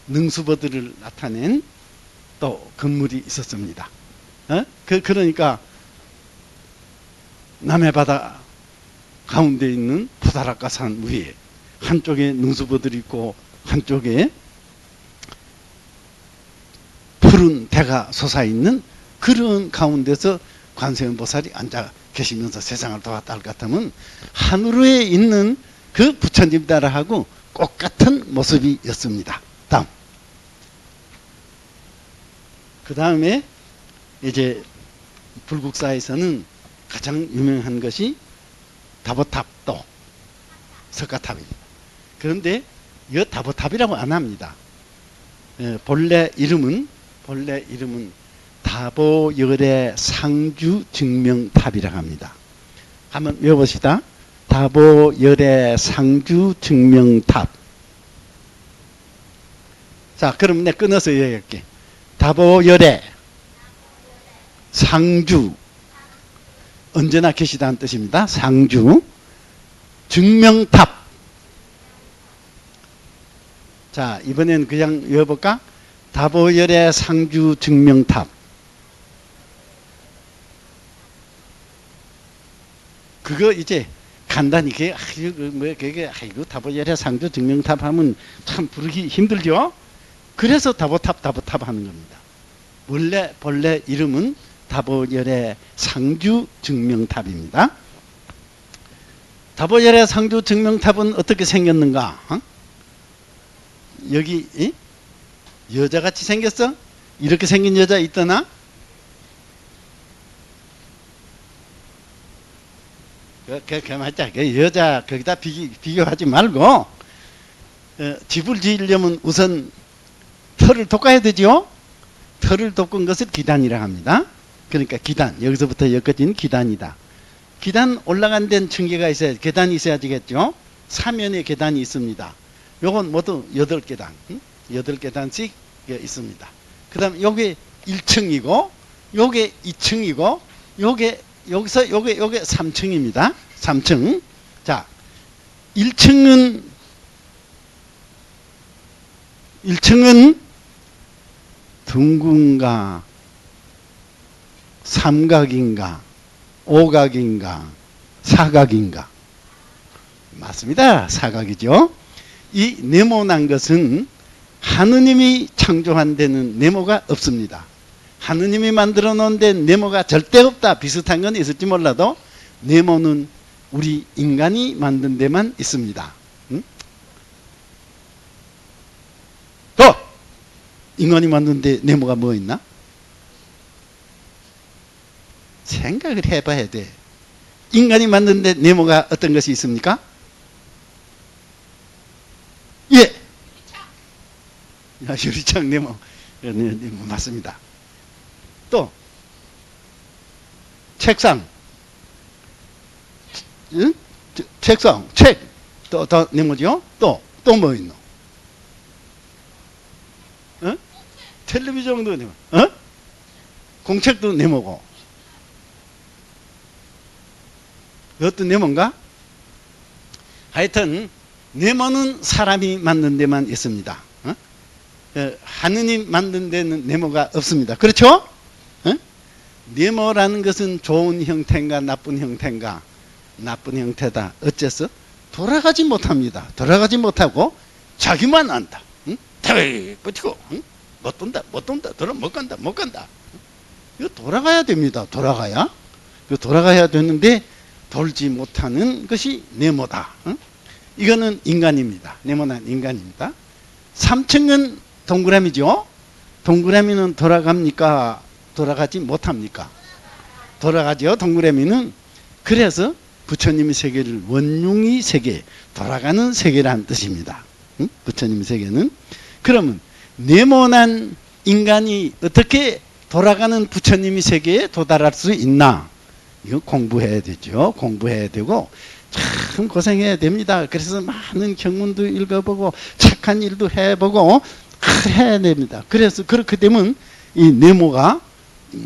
능수보들을 나타낸 또 건물이 있었습니다. 그러니까 남해바다 가운데 있는 보다락가산 위에 한쪽에 능수보들이 있고 한쪽에 푸른 대가 솟아있는 그런 가운데서 관세음보살이 앉아 계시면서 세상을 도왔다 할 것 같으면 하늘에 있는 그 부처님 따라하고 똑같은 모습이었습니다. 다음. 그 다음에 이제 불국사에서는 가장 유명한 것이 다보탑도 석가탑입니다. 그런데 이 다보탑이라고 안 합니다. 본래 이름은 다보열의 상주 증명탑이라고 합니다. 한번 외워봅시다. 다보열의 상주 증명탑. 자, 그럼 내가 끊어서 얘기할게. 다보열의 상주, 언제나 계시다는 뜻입니다. 상주 증명탑. 자, 이번엔 그냥 외워볼까? 다보열의 상주 증명탑. 그거 이제 간단히 그게 다보열의 상주 증명탑 하면 참 부르기 힘들죠? 그래서 다보탑 하는 겁니다. 본래 이름은 다보열의 상주 증명탑입니다. 다보열의 상주 증명탑은 어떻게 생겼는가? 여기 여자같이 생겼어? 이렇게 생긴 여자 있더나? 맞자. 여자 거기다 비교하지 말고 집을 지으려면 우선 털을 돋아야 되죠? 털을 돋은 것을 기단이라고 합니다. 그러니까 기단, 여기서부터 여기까지는 기단이다. 기단 올라간 데는 층계가 있어야, 계단이 있어야지겠죠. 사면에 계단이 있습니다. 요건 모두 8계단, 8계단씩 있습니다. 그 다음 요게 1층이고 요게 2층이고 요게 여기서 요게 3층입니다. 3층. 자, 1층은 둥근가 삼각인가 오각인가 사각인가? 맞습니다. 사각이죠. 이 네모난 것은 하느님이 창조한 데는 네모가 없습니다. 하느님이 만들어 놓은 데 네모가 절대 없다. 비슷한 건 있을지 몰라도 네모는 우리 인간이 만든 데만 있습니다. 응? 또 인간이 만든 데 네모가 뭐 있나? 생각을 해봐야 돼. 인간이 만든 데 네모가 어떤 것이 있습니까? 예. 유리창 네모. 네모 맞습니다. 또 책상, 응? 책상, 책, 또 네모죠. 또 뭐 있노? 어? 텔레비전도 네모. 어? 공책도 네모고. 그것도 네모인가? 하여튼 네모는 사람이 만든 데만 있습니다. 어? 하느님 만든 데는 네모가 없습니다. 그렇죠? 어? 네모라는 것은 좋은 형태인가 나쁜 형태인가? 나쁜 형태다. 어째서? 돌아가지 못합니다. 돌아가지 못하고 자기만 안다. 응? 버티고 응? 못 돈다. 돌아 못 간다. 이거 돌아가야 됩니다. 돌아가야. 이거 돌아가야 되는데 돌지 못하는 것이 네모다. 응? 이거는 인간입니다. 네모난 인간입니다. 3층은 동그라미죠. 동그라미는 돌아갑니까? 돌아가지 못합니까? 돌아가죠. 동그라미는. 그래서 부처님의 세계를 원융이 세계, 돌아가는 세계라는 뜻입니다. 응? 부처님의 세계는. 그러면 네모난 인간이 어떻게 돌아가는 부처님의 세계에 도달할 수 있나? 이거 공부해야 되죠. 공부해야 되고 참 고생해야 됩니다. 그래서 많은 경문도 읽어보고 착한 일도 해보고 해야 됩니다. 그래서 그렇게 되면 이 네모가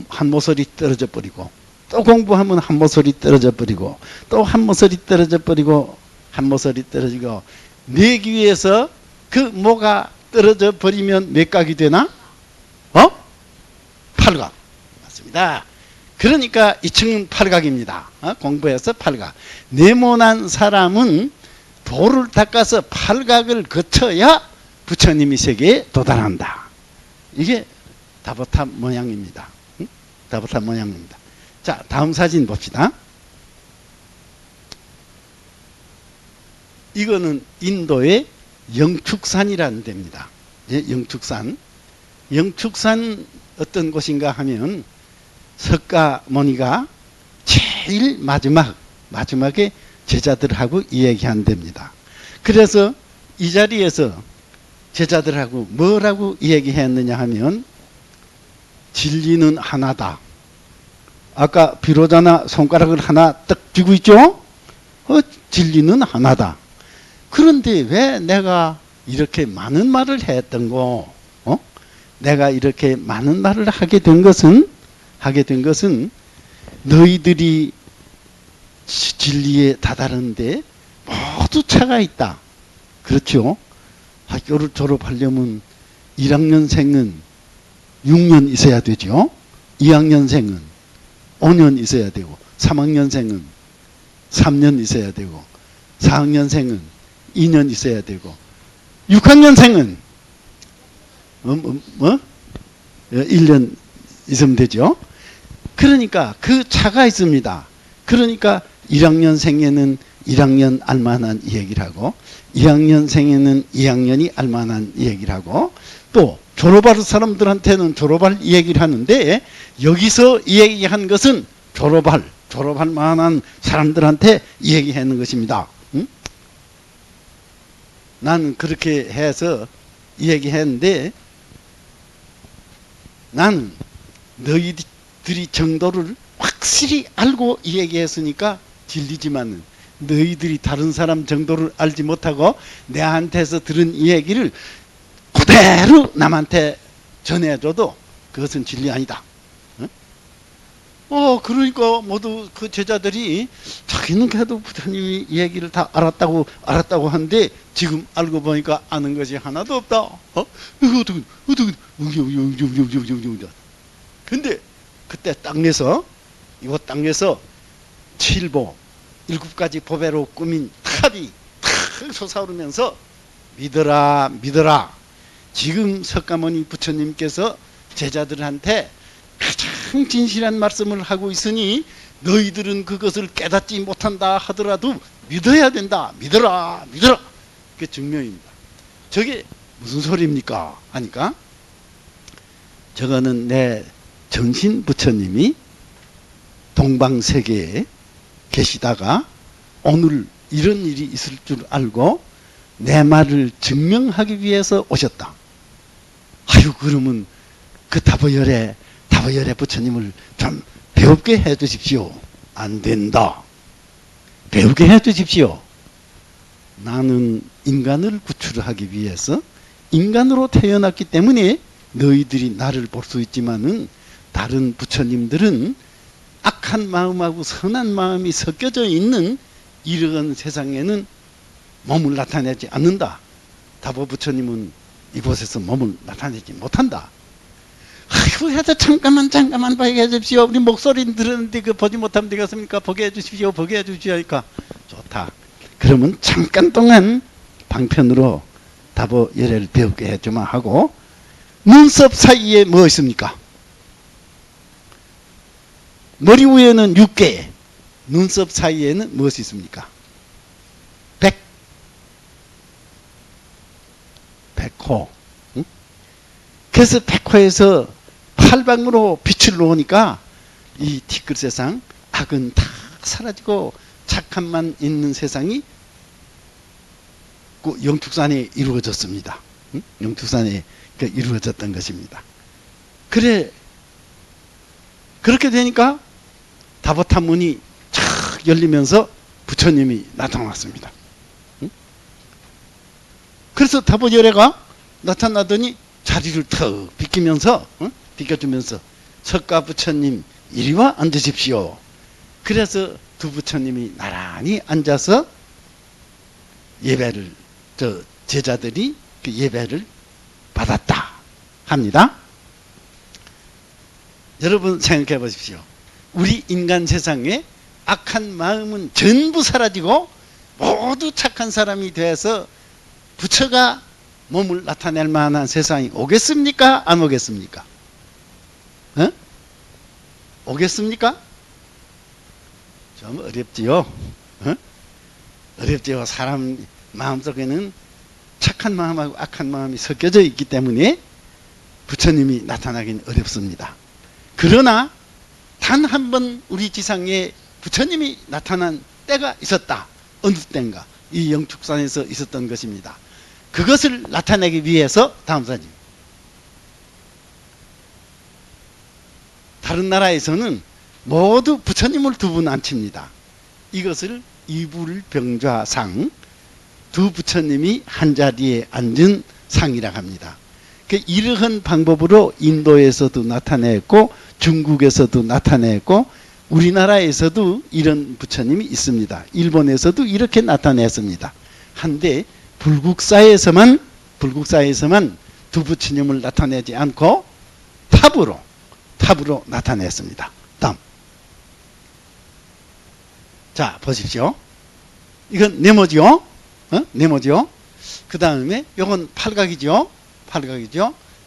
한 모서리 떨어져 버리고 또 공부하면 한 모서리 떨어져 버리고 또 한 모서리 떨어져 버리고 한 모서리 떨어지고 내기 위해서 그 모가 떨어져 버리면 몇 각이 되나? 8각. 맞습니다. 그러니까 2층은 8각입니다. 공부해서 8각. 네모난 사람은 돌을 닦아서 8각을 거쳐야 부처님의 세계에 도달한다. 이게 다보탑 모양입니다. 다보탑 모양입니다. 자, 다음 사진 봅시다. 이거는 인도의 영축산이라는 데입니다. 예, 영축산. 영축산 어떤 곳인가 하면 석가모니가 제일 마지막에 제자들하고 이야기한 데입니다. 그래서 이 자리에서 제자들하고 뭐라고 이야기했느냐 하면 진리는 하나다. 아까 비로자나 손가락을 하나 딱 쥐고 있죠? 진리는 하나다. 그런데 왜 내가 이렇게 많은 말을 했던 거? 내가 이렇게 많은 말을 하게 된 것은 너희들이 진리에 다다르는데 모두 차가 있다. 그렇죠? 학교를 졸업하려면 1학년생은 6년 있어야 되죠. 2학년생은 5년 있어야 되고 3학년생은 3년 있어야 되고 4학년생은 2년 있어야 되고 6학년생은 1년 있으면 되죠. 그러니까 그 차가 있습니다. 그러니까 1학년생에는 1학년 알만한 얘기를 하고 2학년생에는 2학년이 알만한 얘기를 하고 또 졸업할 사람들한테는 졸업할 얘기를 하는데 여기서 얘기한 것은 졸업할 만한 사람들한테 얘기하는 것입니다. 응? 나는 그렇게 해서 얘기했는데 나는 너희들이 정도를 확실히 알고 이야기했으니까 진리지만은 너희들이 다른 사람 정도를 알지 못하고 내한테서 들은 이야기를 그대로 남한테 전해줘도 그것은 진리 아니다. 그러니까 모두 그 제자들이 자기는 그래도 부처님이 이야기를 다 알았다고 하는데 지금 알고 보니까 아는 것이 하나도 없다. 어떻게 근데 그때 이곳 땅에서 7보 7가지 보배로 꾸민 탑이 탁 솟아오르면서 믿어라 지금 석가모니 부처님께서 제자들한테 가장 진실한 말씀을 하고 있으니 너희들은 그것을 깨닫지 못한다 하더라도 믿어야 된다. 믿어라. 그게 증명입니다. 저게 무슨 소리입니까? 하니까 저거는 내 정신 부처님이 동방세계에 계시다가 오늘 이런 일이 있을 줄 알고 내 말을 증명하기 위해서 오셨다. 그러면 그 다보열의 부처님을 좀 배웁게 해 주십시오. 안 된다. 배우게 해 주십시오. 나는 인간을 구출하기 위해서 인간으로 태어났기 때문에 너희들이 나를 볼 수 있지만은 다른 부처님들은 악한 마음하고 선한 마음이 섞여져 있는 이런 세상에는 몸을 나타내지 않는다. 다보 부처님은 이곳에서 몸을 나타내지 못한다. 해서 잠깐만 보게 해주십시오. 우리 목소리 들었는데 그 보지 못하면 되겠습니까? 보게 해주십시오. 하니까 좋다. 그러면 잠깐 동안 방편으로 다보 열애를 배우게 해주마 하고 눈썹 사이에 뭐 있습니까? 머리 위에는 6개, 눈썹 사이에는 무엇이 있습니까? 백호. 응? 그래서 백호에서 팔방으로 빛을 놓으니까 이 티끌 세상 악은 다 사라지고 착함만 있는 세상이 그 영축산에 이루어졌습니다. 응? 영축산에 이루어졌던 것입니다. 그렇게 되니까 다보탑 문이 착 열리면서 부처님이 나타났습니다. 응? 그래서 다보열애가 나타나더니 자리를 턱 비키면서 비켜주면서 석가 부처님 이리와 앉으십시오. 그래서 두 부처님이 나란히 앉아서 예배를 제자들이 그 예배를 받았다 합니다. 여러분 생각해 보십시오. 우리 인간 세상에 악한 마음은 전부 사라지고 모두 착한 사람이 되어서 부처가 몸을 나타낼 만한 세상이 오겠습니까? 안 오겠습니까? 오겠습니까? 좀 어렵지요. 어렵지요. 사람 마음속에는 착한 마음하고 악한 마음이 섞여져 있기 때문에 부처님이 나타나기는 어렵습니다. 그러나 단 한 번 우리 지상에 부처님이 나타난 때가 있었다. 어느 때인가 이 영축산에서 있었던 것입니다. 그것을 나타내기 위해서 다음 사진. 다른 나라에서는 모두 부처님을 두 분 앉힙니다. 이것을 이불병좌상, 두 부처님이 한 자리에 앉은 상이라고 합니다. 이러한 방법으로 인도에서도 나타냈고 중국에서도 나타냈고 우리나라에서도 이런 부처님이 있습니다. 일본에서도 이렇게 나타냈습니다. 한데 불국사에서만 두 부처님을 나타내지 않고 탑으로 나타냈습니다. 다음. 자, 보십시오. 이건 네모죠? 네모죠? 그 다음에 요건 팔각이죠?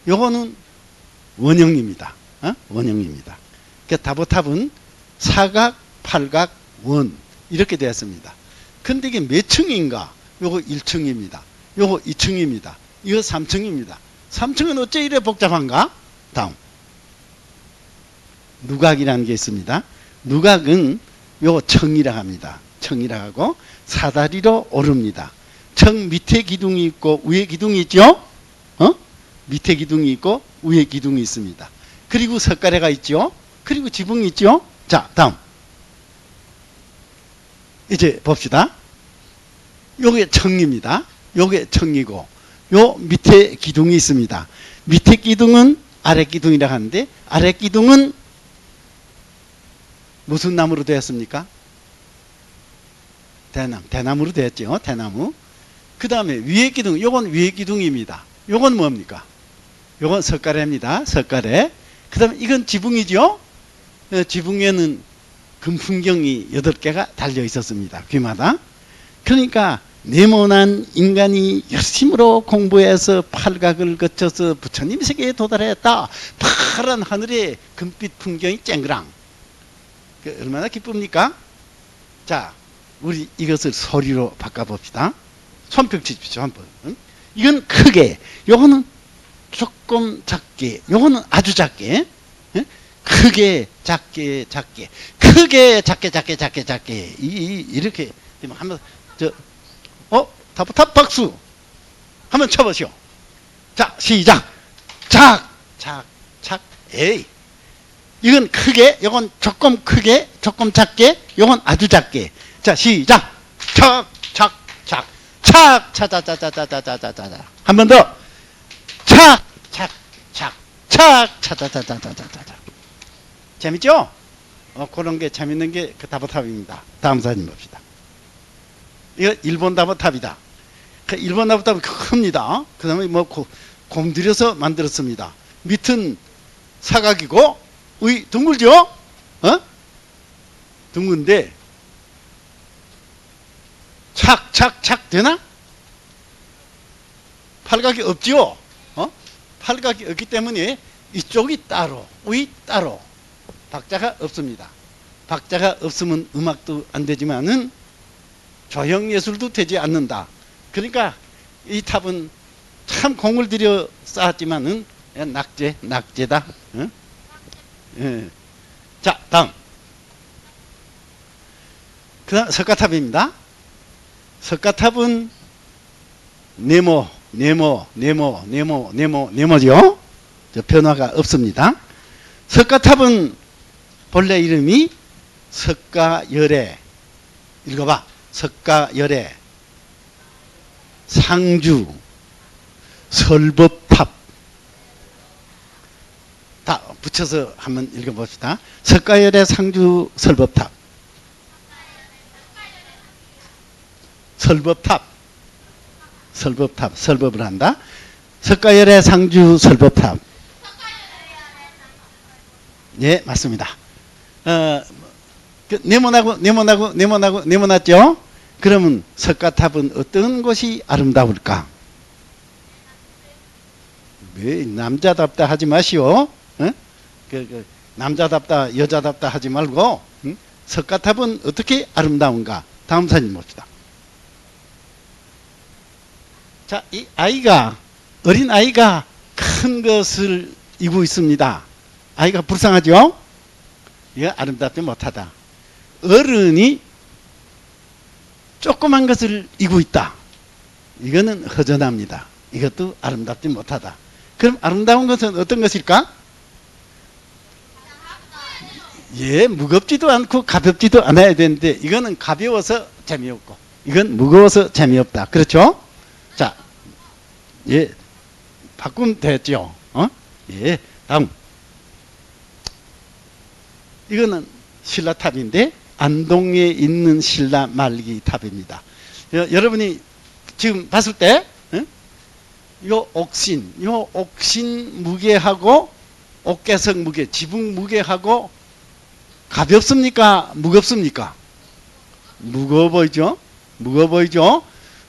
요거는 원형입니다. 원형입니다. 그러니까 다보탑은 사각, 팔각, 원 이렇게 되었습니다. 근데 이게 몇 층인가? 요거 1층입니다. 요거 2층입니다. 이거 3층입니다. 3층은 어째 이래 복잡한가? 다음. 누각이라는 게 있습니다. 누각은 요 청이라고 합니다. 청이라고 하고 사다리로 오릅니다. 청 밑에 기둥이 있고 위에 기둥이 있죠? 밑에 기둥이 있고 위에 기둥이 있습니다. 그리고 석가래가 있죠? 그리고 지붕이 있죠. 자, 다음. 이제 봅시다. 요게 청입니다. 요게 청이고, 요 밑에 기둥이 있습니다. 밑에 기둥은 아래 기둥이라고 하는데, 아래 기둥은 무슨 나무로 되었습니까? 대나무로 되었죠. 대나무. 그 다음에 위에 기둥, 요건 위에 기둥입니다. 요건 뭡니까? 요건 석가래입니다. 석가래. 그 다음에 이건 지붕이죠. 지붕에는 금풍경이 8개가 달려 있었습니다. 귀마다. 그러니까 네모난 인간이 열심으로 공부해서 팔각을 거쳐서 부처님 세계에 도달했다. 파란 하늘에 금빛 풍경이 쨍그랑. 얼마나 기쁩니까? 자, 우리 이것을 소리로 바꿔봅시다. 손뼉 치십시오. 한번. 이건 크게, 요거는 조금 작게, 요거는 아주 작게, 크게, 작게, 작게, 크게, 작게, 작게, 작게, 작게. 이렇게 한번 다부탑 박수 한번 쳐보시오. 자, 시작. 착, 착, 착. 에이. 이건 크게, 요건 조금 크게, 조금 작게, 요건 아주 작게. 자, 시작. 착, 착, 착, 착, 차자자자자자자자자. 한 번 더. 착, 착, 착, 착, 차자자자자자자. 재밌죠? 그런 게 재밌는 게 그 다보탑입니다. 다음 사진 봅시다. 이거 일본 다보탑이다. 그 일본 다보탑은 큽니다. 그 다음에 뭐 공들여서 만들었습니다. 밑은 사각이고, 위 둥글죠? 둥근데, 착 되나? 팔각이 없죠? 팔각이 없기 때문에 이쪽이 따로, 위 따로, 박자가 없습니다. 박자가 없으면 음악도 안 되지만은 조형예술도 되지 않는다. 그러니까 이 탑은 참 공을 들여 쌓았지만은 낙제다. 예. 자, 다음. 그 다음 석가탑입니다. 석가탑은 네모죠. 변화가 없습니다. 석가탑은 본래 이름이 석가열애. 읽어봐. 석가열애, 상주, 설법탑. 다 붙여서 한번 읽어봅시다. 석가열애, 상주, 설법탑. 설법을 한다. 석가열애, 상주, 설법탑. 예, 맞습니다. 네모났죠? 그러면 석가탑은 어떤 곳이 아름다울까? 왜 남자답다 하지 마시오. 남자답다 여자답다 하지 말고, 석가탑은 어떻게 아름다운가? 다음 사진 봅시다. 자, 이 어린 아이가 큰 것을 이고 있습니다. 아이가 불쌍하죠? 이거 아름답지 못하다. 어른이 조그만 것을 이고 있다. 이거는 허전합니다. 이것도 아름답지 못하다. 그럼 아름다운 것은 어떤 것일까? 예, 무겁지도 않고 가볍지도 않아야 되는데, 이거는 가벼워서 재미없고, 이건 무거워서 재미없다. 그렇죠? 자, 예, 바꾸면 됐죠? 예, 다음. 이거는 신라탑인데, 안동에 있는 신라 말기 탑입니다. 여러분이 지금 봤을 때, 요 옥신 무게하고, 옥계석 무게, 지붕 무게하고, 가볍습니까? 무겁습니까? 무거워 보이죠?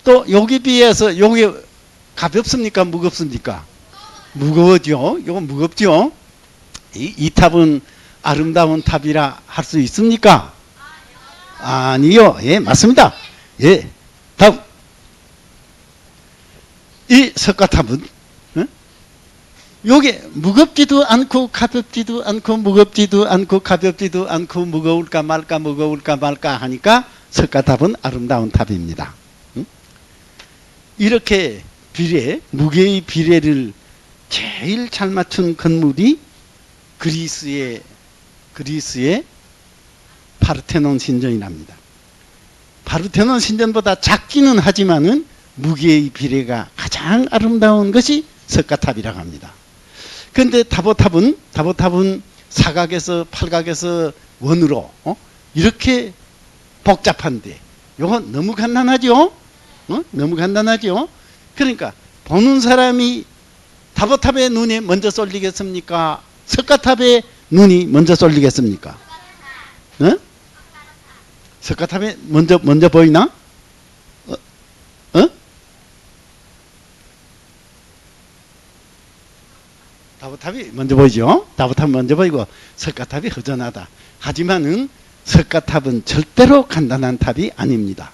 또 여기 비해서 여기 가볍습니까? 무겁습니까? 무거워죠? 이건 무겁죠? 이 탑은 아름다운 탑이라 할 수 있습니까? 아니요. 예, 맞습니다. 예, 다음. 이 석가탑은 요게 무겁지도 않고 가볍지도 않고 무겁지도 않고 가볍지도 않고 무거울까 말까 하니까 석가탑은 아름다운 탑입니다. 이렇게 무게의 비례를 제일 잘 맞춘 건물이 그리스의 그리스의 파르테논 신전이랍니다. 파르테논 신전보다 작기는 하지만은 무게의 비례가 가장 아름다운 것이 석가탑이라고 합니다. 그런데 다보탑은 사각에서 팔각에서 원으로 이렇게 복잡한데 이건 너무 간단하죠? 너무 간단하죠? 그러니까 보는 사람이 다보탑의 눈이 먼저 쏠리겠습니까? 석가탑의 눈이 먼저 쏠리겠습니까? 석가탑에 먼저 보이나? 다보탑이 먼저 보이죠? 다보탑이 먼저 보이고 석가탑이 허전하다. 하지만은 석가탑은 절대로 간단한 탑이 아닙니다.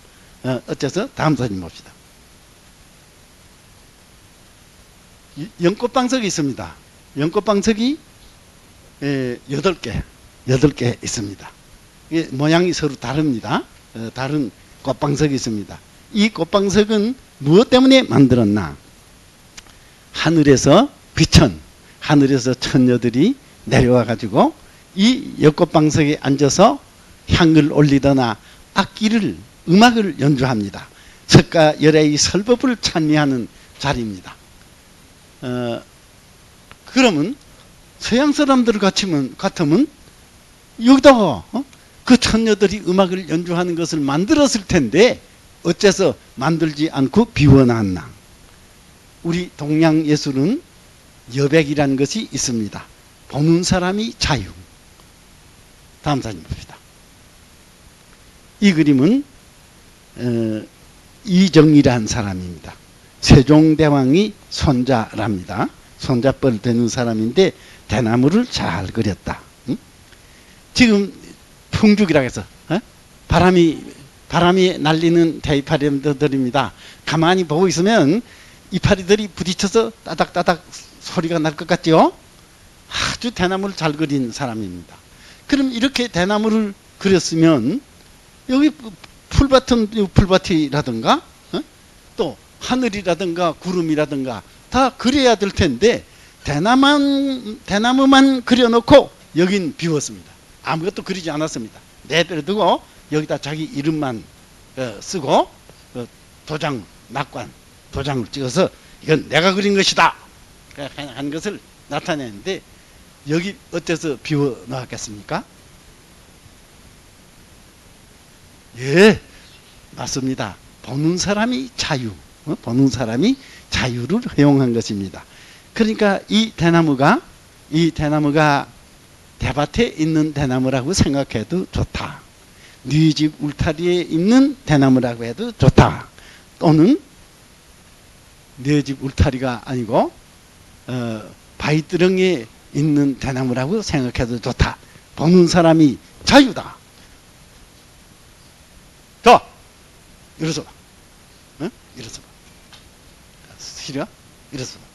어째서? 다음 사진 봅시다. 연꽃방석이 있습니다. 연꽃방석이 8개 있습니다. 모양이 서로 다릅니다. 다른 꽃방석이 있습니다. 이 꽃방석은 무엇 때문에 만들었나? 하늘에서 하늘에서 처녀들이 내려와 가지고 이 연꽃방석에 앉아서 향을 올리거나 음악을 연주합니다. 석가 열애의 설법을 찬미하는 자리입니다. 그러면 서양 사람들 같으면 여기다가 그 처녀들이 음악을 연주하는 것을 만들었을 텐데 어째서 만들지 않고 비워놨나? 우리 동양 예술은 여백이라는 것이 있습니다. 보는 사람이 자유. 다음 사진 봅시다. 이 그림은 이정이라는 사람입니다. 세종대왕이 손자랍니다. 손자뻘 되는 사람인데 대나무를 잘 그렸다. 지금 풍죽이라고 해서 바람이 날리는 대이파리들입니다. 가만히 보고 있으면 이파리들이 부딪혀서 따닥따닥 소리가 날 것 같죠? 아주 대나무를 잘 그린 사람입니다. 그럼 이렇게 대나무를 그렸으면 여기 풀밭이라든가 또 하늘이라든가 구름이라든가 다 그려야 될 텐데 대나무만 그려놓고 여긴 비웠습니다. 아무것도 그리지 않았습니다. 내버려두고 여기다 자기 이름만 쓰고 낙관 도장을 찍어서 이건 내가 그린 것이다 한 것을 나타내는데 여기 어째서 비워 놓았겠습니까? 예, 맞습니다. 보는 사람이 자유를 허용한 것입니다. 그러니까 이 대나무가 대밭에 있는 대나무라고 생각해도 좋다. 네 집 울타리에 있는 대나무라고 해도 좋다. 또는 네 집 울타리가 아니고 바위뜨렁에 있는 대나무라고 생각해도 좋다. 보는 사람이 자유다. 자, 일어서 봐. 일어서 봐. 시려? 일어서 봐.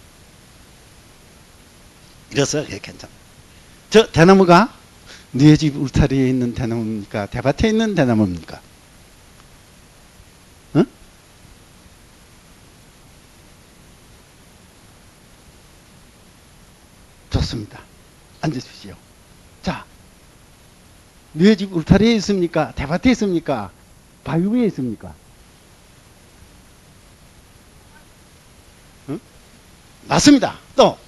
일어서, 예, 괜찮아. 저 대나무가 네 집 울타리에 있는 대나무입니까? 대밭에 있는 대나무입니까? 응? 좋습니다. 앉으십시오. 자, 네 집 울타리에 있습니까? 대밭에 있습니까? 바위 위에 있습니까? 응? 맞습니다. 또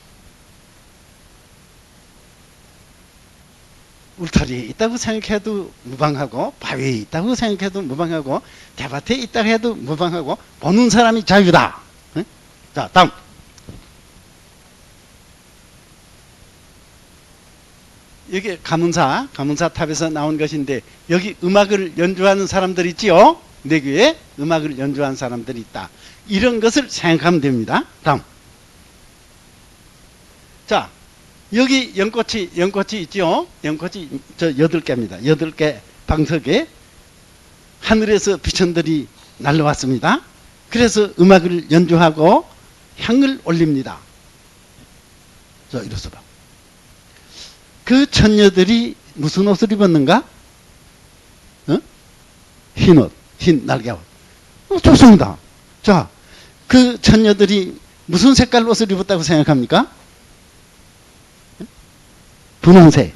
울타리에 있다고 생각해도 무방하고 바위에 있다고 생각해도 무방하고 대밭에 있다고 해도 무방하고 보는 사람이 자유다. 응? 자, 다음. 여기 가문사 탑에서 나온 것인데 여기 음악을 연주하는 사람들 있지요? 내 귀에 음악을 연주하는 사람들이 있다. 이런 것을 생각하면 됩니다. 다음. 자, 여기 연꽃이 있죠? 연꽃이 저 8개입니다. 8개 방석에 하늘에서 비천들이 날라왔습니다. 그래서 음악을 연주하고 향을 올립니다. 자, 이로써 봐. 그 처녀들이 무슨 옷을 입었는가? 흰 옷, 흰 날개옷. 좋습니다. 자, 그 처녀들이 무슨 색깔 옷을 입었다고 생각합니까? 분홍색.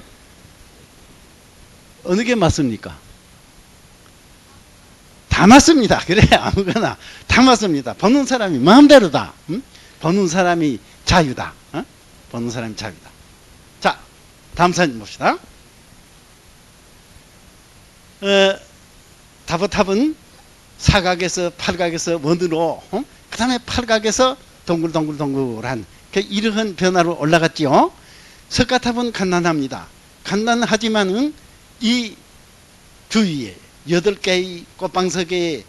어느 게 맞습니까? 다 맞습니다. 그래, 아무거나 다 맞습니다. 보는 사람이 마음대로다. 응? 보는 사람이 자유다. 어? 보는 사람이 자유다. 자, 다음 사진 봅시다. 다보탑은 사각에서 팔각에서 원으로, 그 다음에 팔각에서 동글동글동글한 이러한 변화로 올라갔지요. 석가탑은 간단합니다. 간단하지만은 이 주위에 8개의 꽃방석에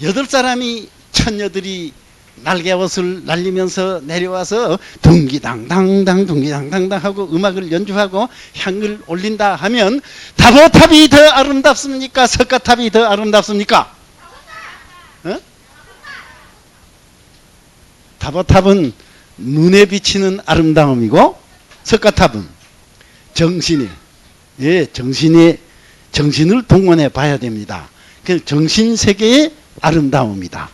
8사람이 처녀들이 날개옷을 날리면서 내려와서 둥기당당당 둥기당당당 하고 음악을 연주하고 향을 올린다 하면 다보탑이 더 아름답습니까? 석가탑이 더 아름답습니까? 어? 다보탑은 눈에 비치는 아름다움이고 석가탑은 정신에, 정신을 동원해 봐야 됩니다. 그 정신세계의 아름다움이다.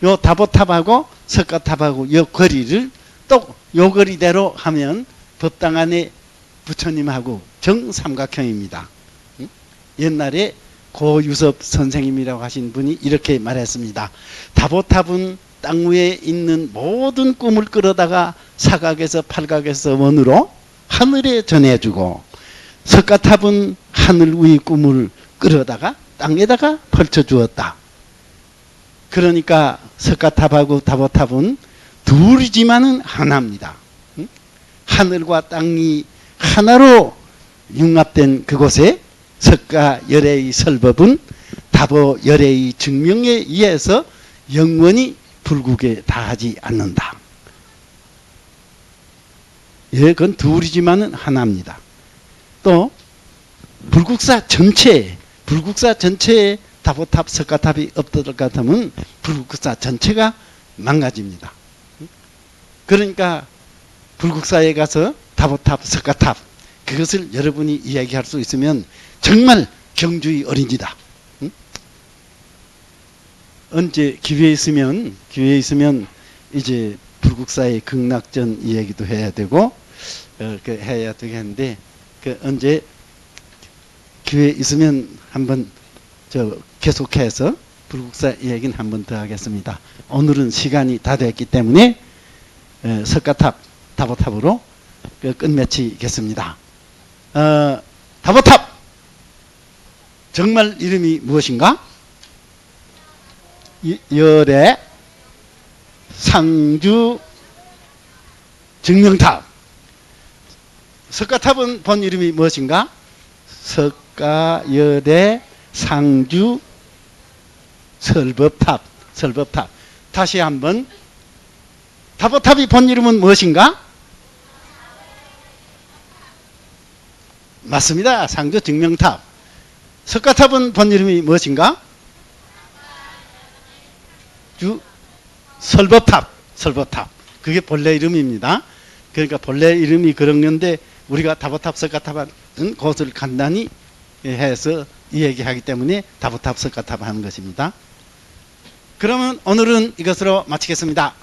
요 다보탑하고 석가탑하고 요 거리를 또 요 거리대로 하면 법당 안에 부처님하고 정삼각형입니다. 옛날에 고유섭 선생님이라고 하신 분이 이렇게 말했습니다. 다보탑은 땅 위에 있는 모든 꿈을 끌어다가 사각에서 팔각에서 원으로 하늘에 전해주고 석가탑은 하늘 위의 꿈을 끌어다가 땅에다가 펼쳐주었다. 그러니까 석가탑하고 다보탑은 둘이지만은 하나입니다. 하늘과 땅이 하나로 융합된 그곳에 석가열애의 설법은 다보열애의 증명에 의해서 영원히 불국에 다하지 않는다. 예, 그건 둘이지만은 하나입니다. 또 불국사 전체에 다보탑, 석가탑이 없을 것 같으면 불국사 전체가 망가집니다. 그러니까 불국사에 가서 다보탑, 석가탑 그것을 여러분이 이야기할 수 있으면 정말 경주의 어린이다. 언제 기회 있으면 이제 불국사의 극락전 이야기도 해야 되고 해야 되겠는데 언제 기회 있으면 한번 계속해서 불국사 이야기는 한 번 더 하겠습니다. 오늘은 시간이 다 됐기 때문에 석가탑, 다보탑으로 끝맺히겠습니다. 다보탑 정말 이름이 무엇인가? 열애 상주 증명탑. 석가탑은 본 이름이 무엇인가? 석가열애 상주 설법탑. 다시 한번 다보탑이 본 이름은 무엇인가? 맞습니다. 상주 증명탑. 석가탑은 본 이름이 무엇인가? 설법탑. 그게 본래 이름입니다. 그러니까 본래 이름이 그런 건데 우리가 다보탑, 석가탑은 그것을 간단히 해서 이야기하기 때문에 다보탑, 석가탑 하는 것입니다. 그러면 오늘은 이것으로 마치겠습니다.